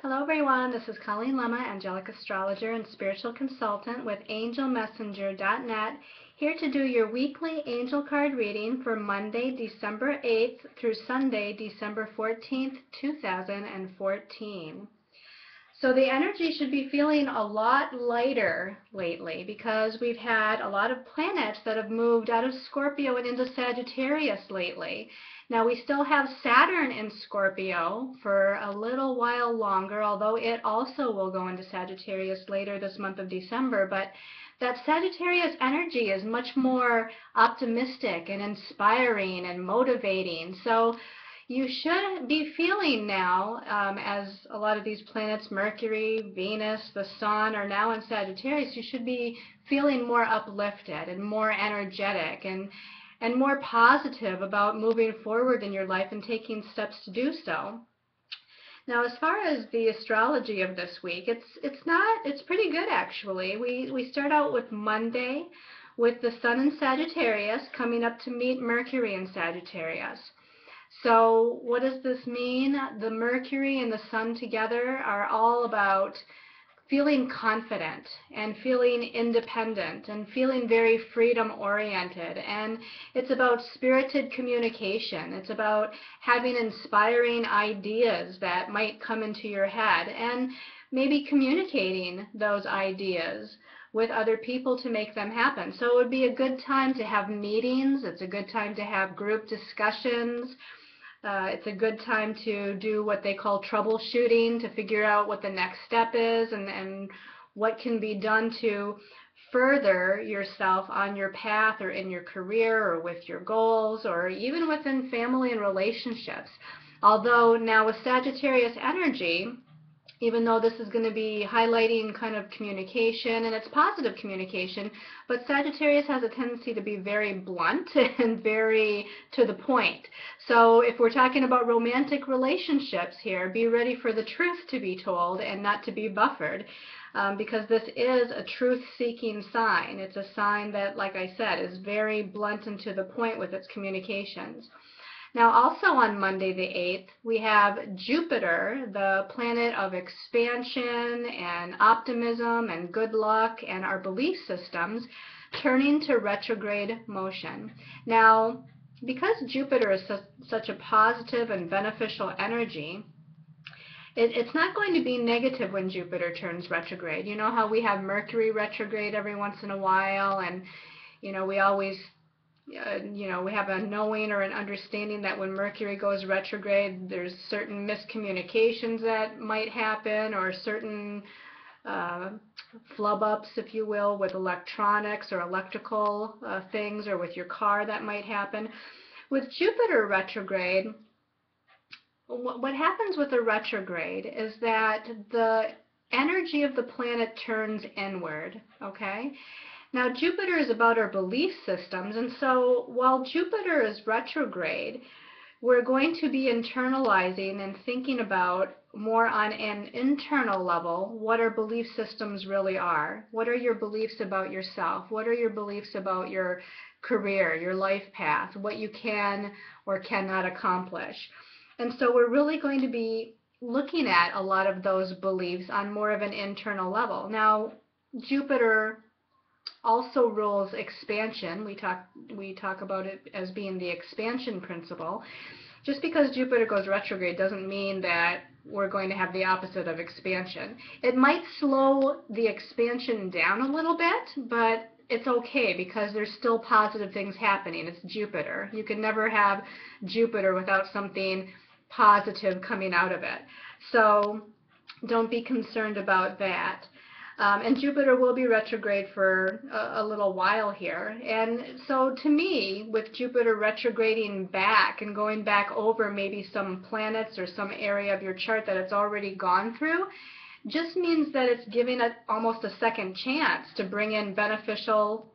Hello everyone, this is Colleen Lemma, angelic astrologer and spiritual consultant with angelmessenger.net, here to do your weekly angel card reading for Monday, December 8th through Sunday, December 14th, 2014. So the energy should be feeling a lot lighter lately because we've had a lot of planets that have moved out of Scorpio and into Sagittarius lately. Now we still have Saturn in Scorpio for a little while longer, although it also will go into Sagittarius later this month of December, but that Sagittarius energy is much more optimistic and inspiring and motivating. So you should be feeling now, as a lot of these planets, Mercury, Venus, the Sun, are now in Sagittarius, you should be feeling more uplifted and more energetic and more positive about moving forward in your life and taking steps to do so. Now, as far as the astrology of this week, it's pretty good actually. We start out with Monday with the Sun in Sagittarius coming up to meet Mercury in Sagittarius. So what does this mean? The Mercury and the Sun together are all about feeling confident and feeling independent and feeling very freedom-oriented. And it's about spirited communication. It's about having inspiring ideas that might come into your head and maybe communicating those ideas with other people to make them happen. So it would be a good time to have meetings. It's a good time to have group discussions. It's a good time to do what they call troubleshooting, to figure out what the next step is and what can be done to further yourself on your path or in your career or with your goals or even within family and relationships. Although now with Sagittarius energy, even though this is going to be highlighting kind of communication, and it's positive communication, but Sagittarius has a tendency to be very blunt and very to the point. So if we're talking about romantic relationships here, be ready for the truth to be told and not to be buffered, because this is a truth-seeking sign. It's a sign that, like I said, is very blunt and to the point with its communications. Now also on Monday the 8th, we have Jupiter, the planet of expansion and optimism and good luck and our belief systems, turning to retrograde motion. Now, because Jupiter is such a positive and beneficial energy, it's not going to be negative when Jupiter turns retrograde. You know how we have Mercury retrograde every once in a while, and we always we have a knowing or an understanding that when Mercury goes retrograde, there's certain miscommunications that might happen or certain flub-ups, if you will, with electronics or electrical things or with your car that might happen. With Jupiter retrograde, what happens with a retrograde is that the energy of the planet turns inward, okay? Now, Jupiter is about our belief systems, and so while Jupiter is retrograde, we're going to be internalizing and thinking about more on an internal level what our belief systems really are. What are your beliefs about yourself? What are your beliefs about your career, your life path, what you can or cannot accomplish? And so we're really going to be looking at a lot of those beliefs on more of an internal level. Now, Jupiter also rules expansion. We talk about it as being the expansion principle. Just because Jupiter goes retrograde doesn't mean that we're going to have the opposite of expansion. It might slow the expansion down a little bit, but it's okay because there's still positive things happening. It's Jupiter. You can never have Jupiter without something positive coming out of it. So don't be concerned about that. And Jupiter will be retrograde for a little while here. And so to me, with Jupiter retrograding back and going back over maybe some planets or some area of your chart that it's already gone through, just means that it's giving it almost a second chance to bring in beneficial,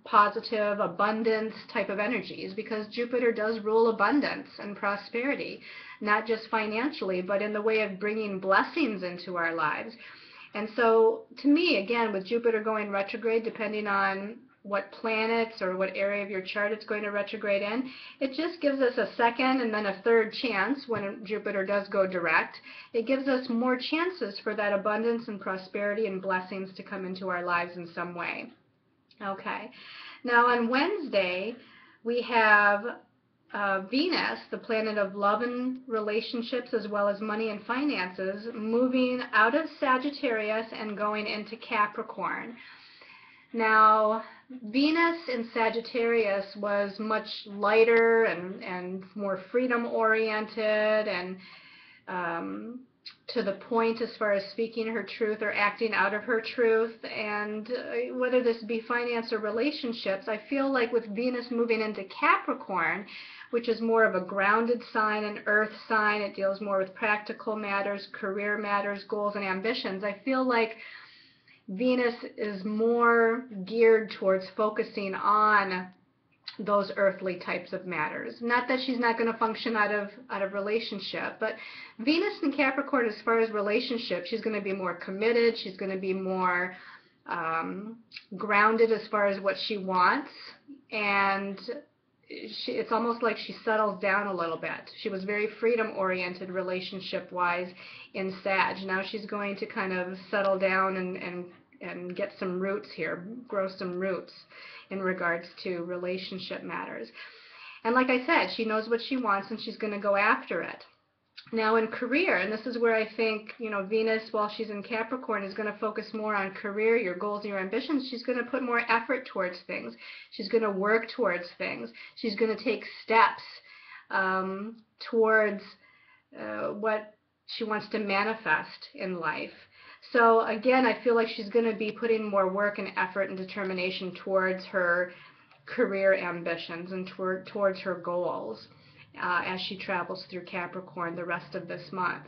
positive, abundance type of energies, because Jupiter does rule abundance and prosperity, not just financially, but in the way of bringing blessings into our lives. And so, to me, again, with Jupiter going retrograde, depending on what planets or what area of your chart it's going to retrograde in. It just gives us a second and then a third chance when Jupiter does go direct. It gives us more chances for that abundance and prosperity and blessings to come into our lives in some way. Okay. Now on Wednesday, we have Venus, the planet of love and relationships as well as money and finances, moving out of Sagittarius and going into Capricorn. Now, Venus in Sagittarius was much lighter and more freedom-oriented and to the point as far as speaking her truth or acting out of her truth. And whether this be finance or relationships, I feel like with Venus moving into Capricorn, which is more of a grounded sign, an earth sign, it deals more with practical matters, career matters, goals, and ambitions. I feel like Venus is more geared towards focusing on those earthly types of matters. Not that she's not going to function out of relationship, but Venus in Capricorn, as far as relationship, she's going to be more committed. She's going to be more grounded as far as what she wants, and it's almost like she settles down a little bit. She was very freedom-oriented relationship-wise in Sag. Now she's going to kind of settle down and get some roots here, grow some roots in regards to relationship matters. And like I said, she knows what she wants and she's going to go after it. Now in career, and this is where I think, Venus, while she's in Capricorn, is going to focus more on career, your goals and your ambitions. She's going to put more effort towards things. She's going to work towards things. She's going to take steps towards what she wants to manifest in life. So again, I feel like she's going to be putting more work and effort and determination towards her career ambitions and towards her goals as she travels through Capricorn the rest of this month.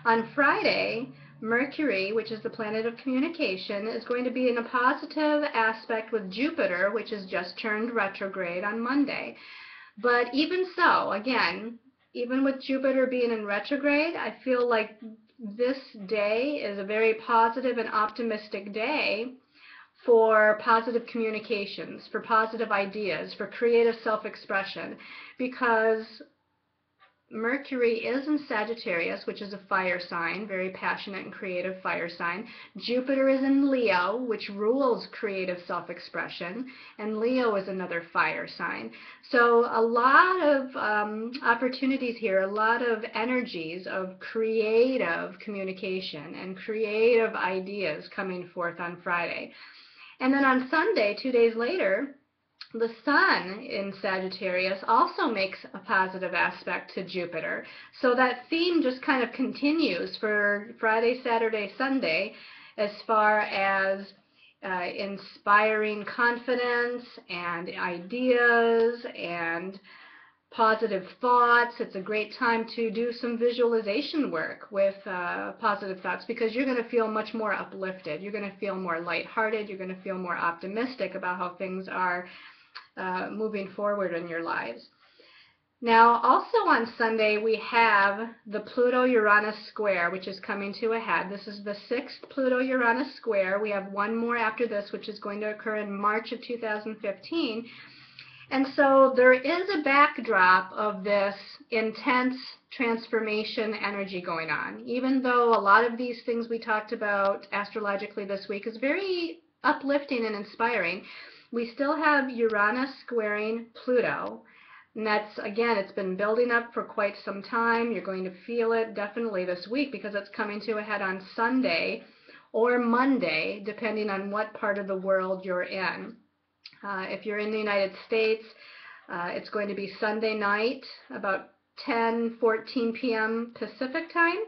On Friday, Mercury, which is the planet of communication, is going to be in a positive aspect with Jupiter, which has just turned retrograde on Monday. But even so, again, even with Jupiter being in retrograde, I feel like this day is a very positive and optimistic day for positive communications, for positive ideas, for creative self-expression, because Mercury is in Sagittarius, which is a fire sign, very passionate and creative fire sign. Jupiter is in Leo, which rules creative self-expression, and Leo is another fire sign. So a lot of opportunities here, a lot of energies of creative communication and creative ideas coming forth on Friday. And then on Sunday, 2 days later, the Sun in Sagittarius also makes a positive aspect to Jupiter. So that theme just kind of continues for Friday, Saturday, Sunday, as far as inspiring confidence and ideas and positive thoughts. It's a great time to do some visualization work with positive thoughts, because you're going to feel much more uplifted. You're going to feel more lighthearted. You're going to feel more optimistic about how things are moving forward in your lives. Now, also on Sunday, we have the Pluto Uranus square, which is coming to a head. This is the 6th Pluto Uranus square. We have one more after this, which is going to occur in March of 2015. And so there is a backdrop of this intense transformation energy going on. Even though a lot of these things we talked about astrologically this week is very uplifting and inspiring, we still have Uranus squaring Pluto. And that's, again, it's been building up for quite some time. You're going to feel it definitely this week because it's coming to a head on Sunday or Monday, depending on what part of the world you're in. If you're in the United States, it's going to be Sunday night, about 10:14 p.m. Pacific time.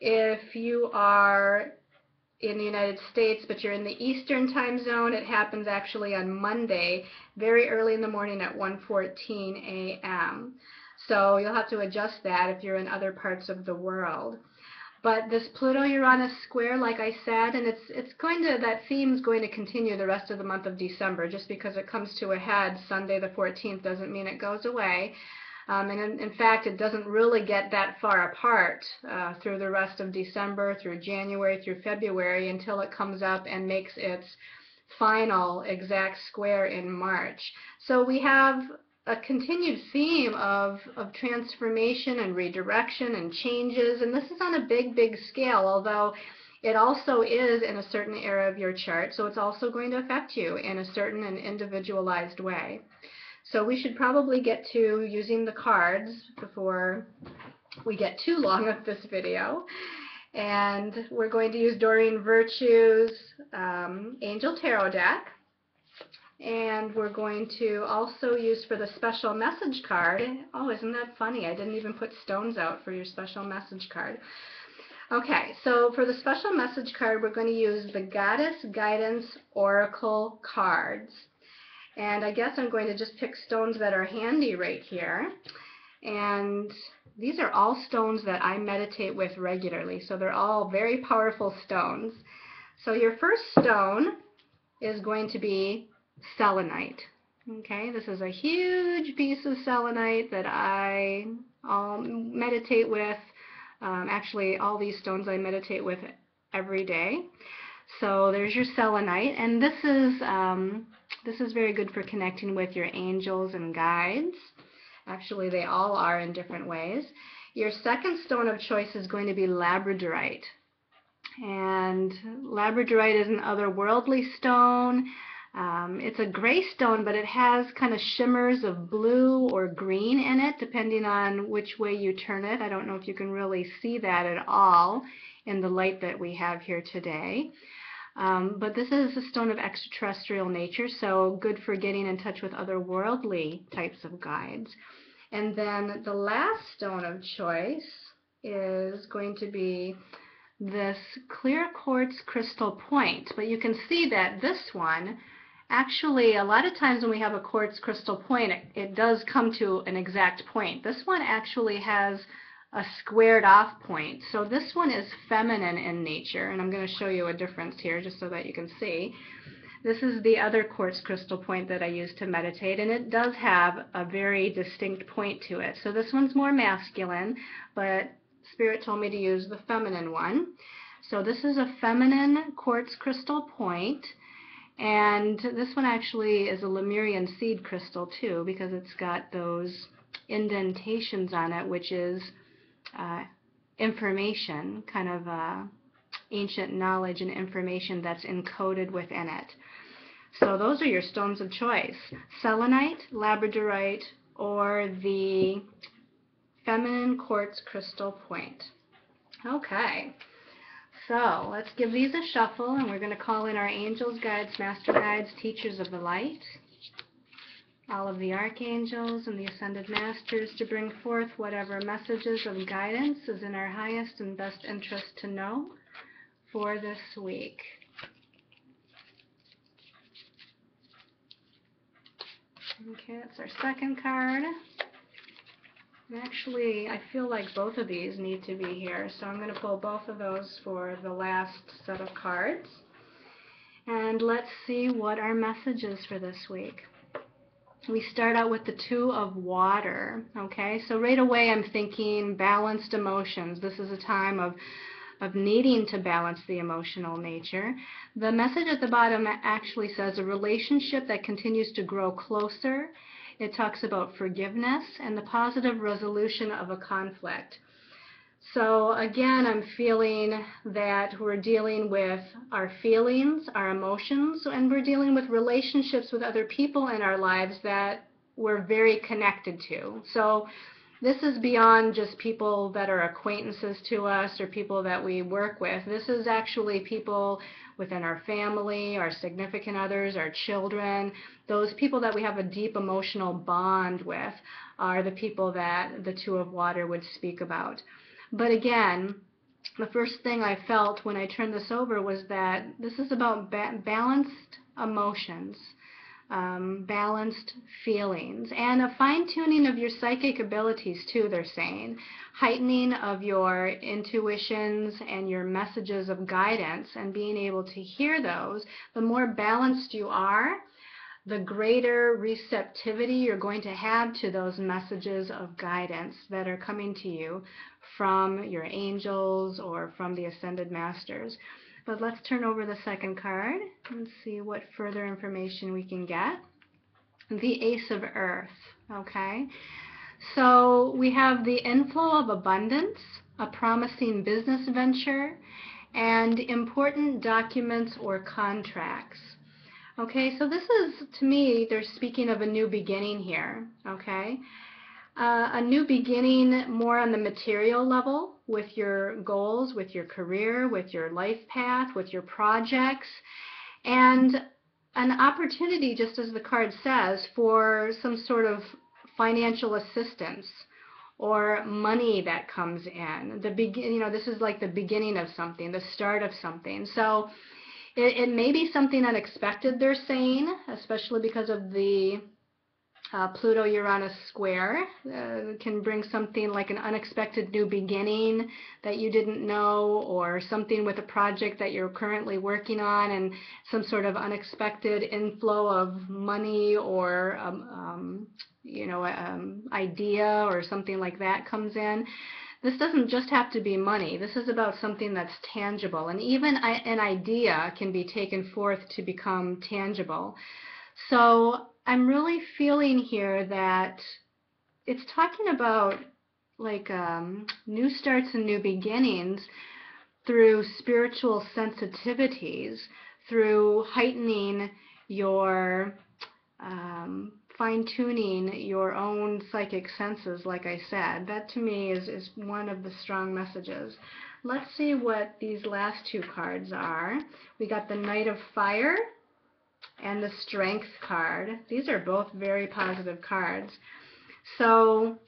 If you are in the United States, but you're in the Eastern time zone, it happens actually on Monday, very early in the morning at 1:14 a.m. So you'll have to adjust that if you're in other parts of the world. But this Pluto-Uranus square, like I said, and that theme's going to continue the rest of the month of December. Just because it comes to a head Sunday the 14th doesn't mean it goes away. And in fact, it doesn't really get that far apart through the rest of December, through January, through February, until it comes up and makes its final exact square in March. So we have a continued theme of transformation and redirection and changes, and this is on a big, big scale, although it also is in a certain area of your chart, so it's also going to affect you in a certain and individualized way. So we should probably get to using the cards before we get too long of this video. And we're going to use Doreen Virtue's Angel Tarot deck. And we're going to also use for the special message card. Oh, isn't that funny? I didn't even put stones out for your special message card. Okay, so for the special message card, we're going to use the Goddess Guidance Oracle cards. And I guess I'm going to just pick stones that are handy right here. And these are all stones that I meditate with regularly, so they're all very powerful stones. So your first stone is going to be selenite. Okay, this is a huge piece of selenite that I meditate with. Actually, all these stones I meditate with every day. So there's your selenite, and this is very good for connecting with your angels and guides. Actually, they all are in different ways. Your second stone of choice is going to be labradorite. And labradorite is an otherworldly stone. It's a gray stone, but it has kind of shimmers of blue or green in it, depending on which way you turn it. I don't know if you can really see that at all in the light that we have here today. But this is a stone of extraterrestrial nature, so good for getting in touch with otherworldly types of guides. And then the last stone of choice is going to be this clear quartz crystal point. But you can see that this one, actually, a lot of times when we have a quartz crystal point, it does come to an exact point. This one actually has a squared off point. So this one is feminine in nature, and I'm going to show you a difference here just so that you can see. This is the other quartz crystal point that I use to meditate, and it does have a very distinct point to it. So this one's more masculine, but Spirit told me to use the feminine one. So this is a feminine quartz crystal point, and this one actually is a Lemurian seed crystal too, because it's got those indentations on it, which is information, kind of ancient knowledge and information that's encoded within it. So those are your stones of choice: selenite, labradorite, or the feminine quartz crystal point. Okay, so let's give these a shuffle, and we're going to call in our angels, guides, master guides, teachers of the light, all of the archangels and the ascended masters, to bring forth whatever messages of guidance is in our highest and best interest to know for this week. Okay, that's our second card. And actually, I feel like both of these need to be here, so I'm going to pull both of those for the last set of cards. And let's see what our message is for this week. We start out with the Two of Water. Okay, so right away I'm thinking balanced emotions. This is a time of needing to balance the emotional nature. The message at the bottom actually says a relationship that continues to grow closer. It talks about forgiveness and the positive resolution of a conflict. So again, I'm feeling that we're dealing with our feelings, our emotions, and we're dealing with relationships with other people in our lives that we're very connected to. So this is beyond just people that are acquaintances to us or people that we work with. This is actually people within our family, our significant others, our children. Those people that we have a deep emotional bond with are the people that the Two of Water would speak about. But again, the first thing I felt when I turned this over was that this is about balanced emotions, balanced feelings, and a fine-tuning of your psychic abilities too, they're saying. Heightening of your intuitions and your messages of guidance and being able to hear those. The more balanced you are, the greater receptivity you're going to have to those messages of guidance that are coming to you from your angels or from the ascended masters. but let's turn over the second card and see what further information we can get. The Ace of Earth, okay? So we have the inflow of abundance, a promising business venture, and important documents or contracts. Okay, so this is, to me, they're speaking of a new beginning here, okay? A new beginning more on the material level with your goals, with your career, with your life path, with your projects, and an opportunity, just as the card says, for some sort of financial assistance or money that comes in. This is like the beginning of something, the start of something. So it may be something unexpected, they're saying, especially because of the Pluto Uranus square. Can bring something like an unexpected new beginning that you didn't know, or something with a project that you're currently working on and some sort of unexpected inflow of money or idea or something like that comes in. This doesn't just have to be money. This is about something that's tangible, and even an idea can be taken forth to become tangible. So I'm really feeling here that it's talking about like new starts and new beginnings through spiritual sensitivities, through heightening your fine-tuning your own psychic senses, like I said. That to me is one of the strong messages. Let's see what these last two cards are. We got the Knight of Fire and the Strength card. These are both very positive cards. So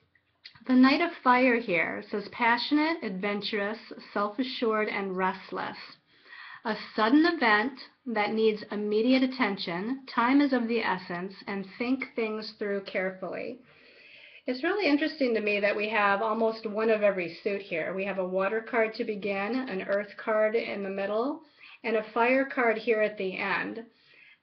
the Knight of Fire here says passionate, adventurous, self-assured, and restless. A sudden event that needs immediate attention. Time is of the essence, and think things through carefully. It's really interesting to me that we have almost one of every suit here. We have a water card to begin, an earth card in the middle, and a fire card here at the end.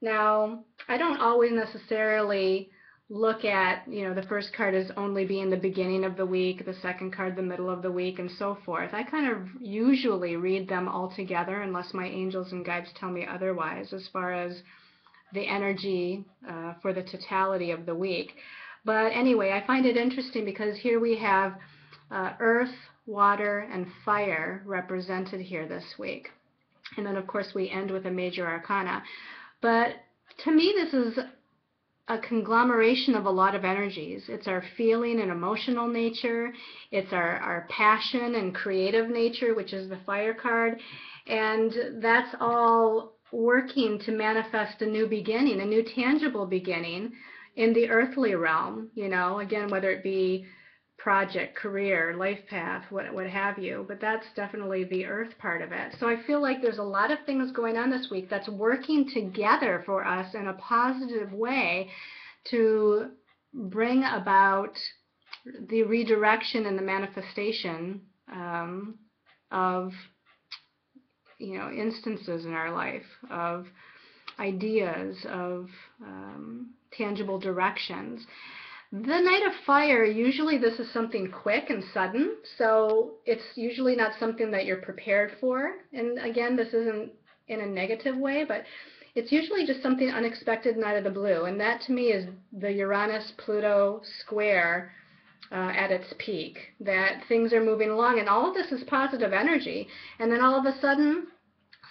Now, I don't always necessarily look at, the first card as only being the beginning of the week, the second card the middle of the week, and so forth. I kind of usually read them all together unless my angels and guides tell me otherwise as far as the energy for the totality of the week. But anyway, I find it interesting because here we have earth, water, and fire represented here this week. And then, of course, we end with a major arcana. But to me, this is a conglomeration of a lot of energies. It's our feeling and emotional nature. It's our passion and creative nature, which is the fire card. And that's all working to manifest a new beginning, a new tangible beginning in the earthly realm, again, whether it be project, career, life path, what have you, but that's definitely the earth part of it. So I feel like there's a lot of things going on this week that's working together for us in a positive way to bring about the redirection and the manifestation of instances in our life, of ideas, of tangible directions. The Knight of Fire, usually this is something quick and sudden, so it's usually not something that you're prepared for. And again, this isn't in a negative way, but it's usually just something unexpected and out of the blue. And that to me is the Uranus-Pluto square at its peak, that things are moving along, and all of this is positive energy. And then all of a sudden,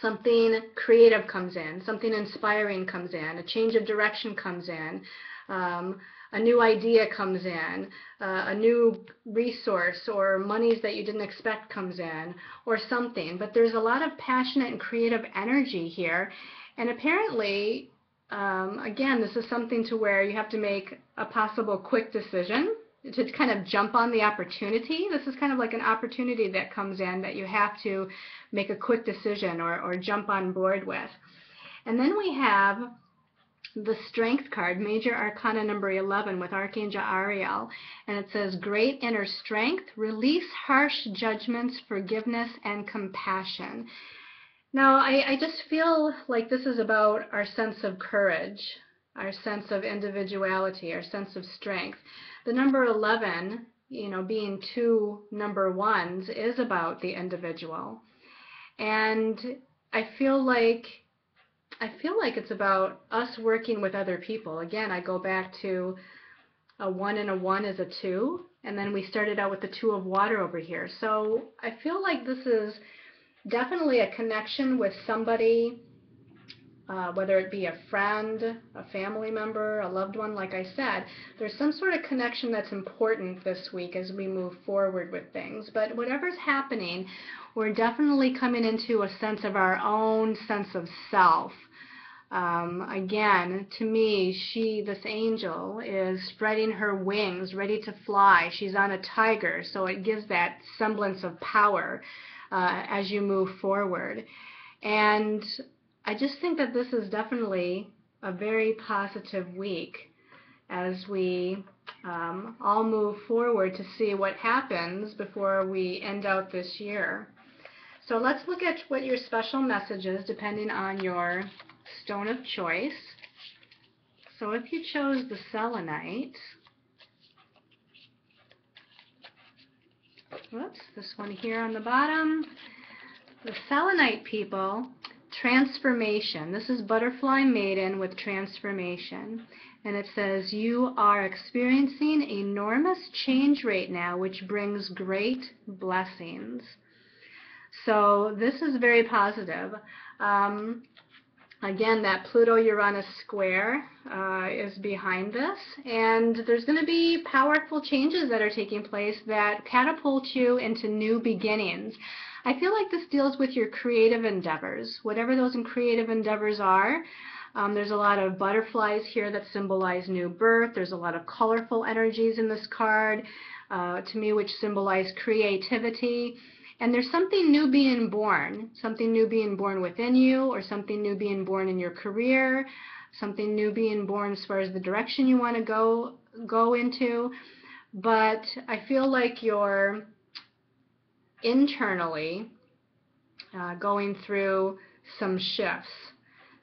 something creative comes in, something inspiring comes in, a change of direction comes in. A new idea comes in, a new resource or monies that you didn't expect comes in, or something. But there's a lot of passionate and creative energy here. And apparently, again, this is something to where you have to make a possible quick decision to kind of jump on the opportunity. This is kind of like an opportunity that comes in that you have to make a quick decision or jump on board with. And then we have the Strength card, Major Arcana number 11 with Archangel Ariel, and it says, great inner strength, release harsh judgments, forgiveness, and compassion. Now, I just feel like this is about our sense of courage, our sense of individuality, our sense of strength. The number 11, being two number ones, is about the individual. And I feel like it's about us working with other people. Again, I go back to a 1 and a 1 is a 2, and then we started out with the 2 of water over here. So I feel like this is definitely a connection with somebody, whether it be a friend, a family member, a loved one, like I said. There's some sort of connection that's important this week as we move forward with things. But whatever's happening, we're definitely coming into a sense of our own sense of self. Again, to me, this angel, is spreading her wings, ready to fly. She's on a tiger, so it gives that semblance of power as you move forward. And I just think that this is definitely a very positive week as we all move forward to see what happens before we end out this year. So let's look at what your special message is depending on your stone of choice. So if you chose the selenite, whoops, this one here on the bottom, the selenite people, transformation. This is Butterfly Maiden with transformation. And it says, you are experiencing enormous change right now, which brings great blessings. So this is very positive. Again, that Pluto Uranus square is behind this, and there's going to be powerful changes that are taking place that catapult you into new beginnings. I feel like this deals with your creative endeavors, whatever those creative endeavors are. There's a lot of butterflies here that symbolize new birth. There's a lot of colorful energies in this card, to me, which symbolize creativity. And there's something new being born within you, or something new being born in your career, something new being born as far as the direction you want to go into. But I feel like you're internally going through some shifts,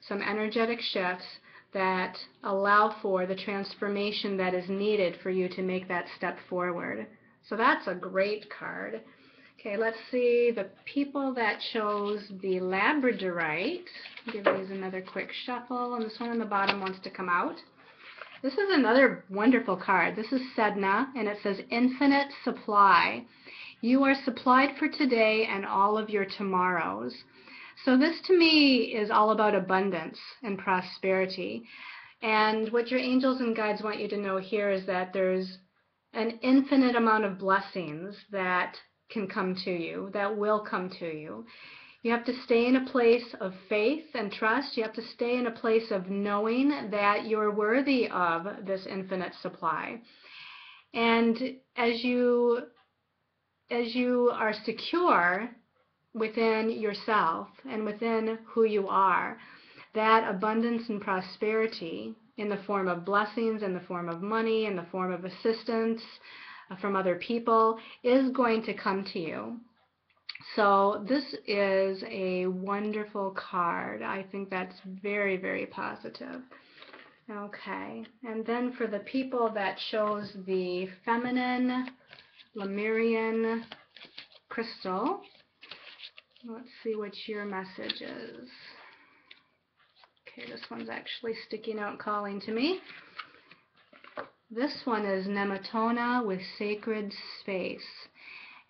some energetic shifts that allow for the transformation that is needed for you to make that step forward. So that's a great card. Okay, let's see the people that chose the Labradorite. Give these another quick shuffle, and this one on the bottom wants to come out. This is another wonderful card. This is Sedna, and it says infinite supply. You are supplied for today and all of your tomorrows. So this to me is all about abundance and prosperity. And what your angels and guides want you to know here is that there's an infinite amount of blessings that can come to you, that will come to you. You have to stay in a place of faith and trust. You have to stay in a place of knowing that you're worthy of this infinite supply. And as you are secure within yourself and within who you are, that abundance and prosperity in the form of blessings, in the form of money, in the form of assistance from other people is going to come to you. So this is a wonderful card. I think that's very, very positive. Okay, and then for the people that chose the feminine Lemurian crystal, let's see what your message is. Okay, this one's actually sticking out calling to me. This one is Nematona with Sacred Space.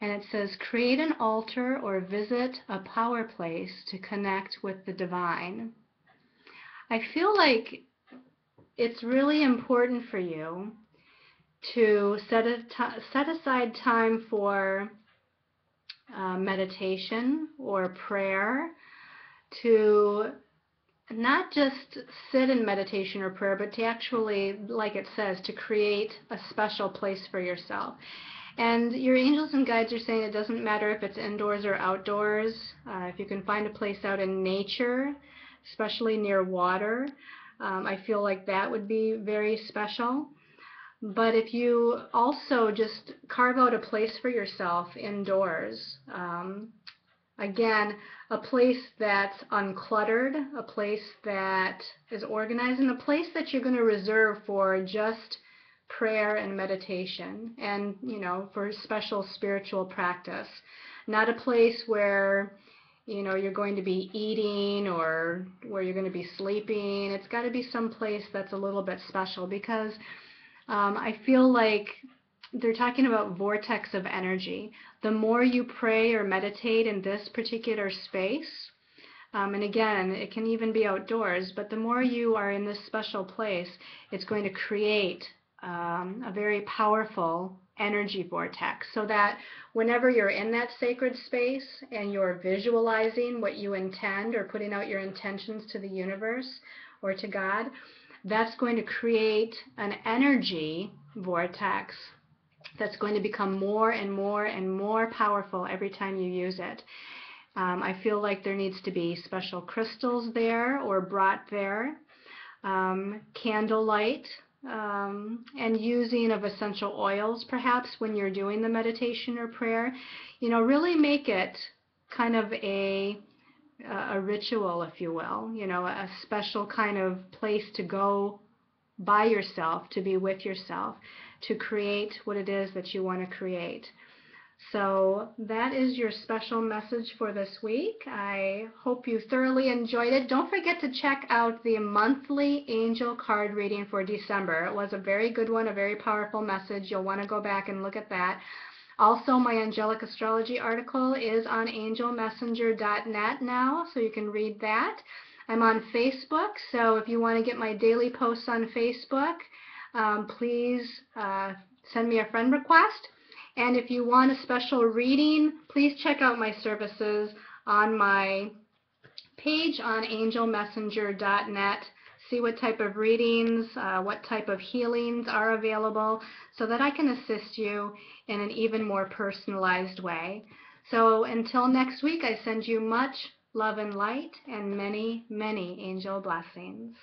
And it says, create an altar or visit a power place to connect with the divine. I feel like it's really important for you to set aside time for meditation or prayer, to not just sit in meditation or prayer, but to actually, like it says, to create a special place for yourself. And your angels and guides are saying it doesn't matter if it's indoors or outdoors. If you can find a place out in nature, especially near water, I feel like that would be very special. But if you also just carve out a place for yourself indoors, again, a place that's uncluttered, a place that is organized, and a place that you're going to reserve for just prayer and meditation and, for special spiritual practice. Not a place where you're going to be eating or where you're going to be sleeping. It's got to be some place that's a little bit special, because I feel like they're talking about vortex of energy. The more you pray or meditate in this particular space, and again, it can even be outdoors, but the more you are in this special place, it's going to create a very powerful energy vortex, so that whenever you're in that sacred space and you're visualizing what you intend or putting out your intentions to the universe or to God, that's going to create an energy vortex that's going to become more and more and more powerful every time you use it. I feel like there needs to be special crystals there or brought there, candlelight, and using of essential oils perhaps when you're doing the meditation or prayer. Really make it kind of a ritual, if you will, a special kind of place to go by yourself, to be with yourself, to create what it is that you want to create. So that is your special message for this week. I hope you thoroughly enjoyed it. Don't forget to check out the monthly angel card reading for December. It was a very good one, a very powerful message. You'll want to go back and look at that. Also, my angelic astrology article is on angelmessenger.net now, so you can read that. I'm on Facebook, so if you want to get my daily posts on Facebook, please send me a friend request. And if you want a special reading, please check out my services on my page on angelmessenger.net. See what type of readings, what type of healings are available, so that I can assist you in an even more personalized way. So until next week, I send you much love and light and many, many angel blessings.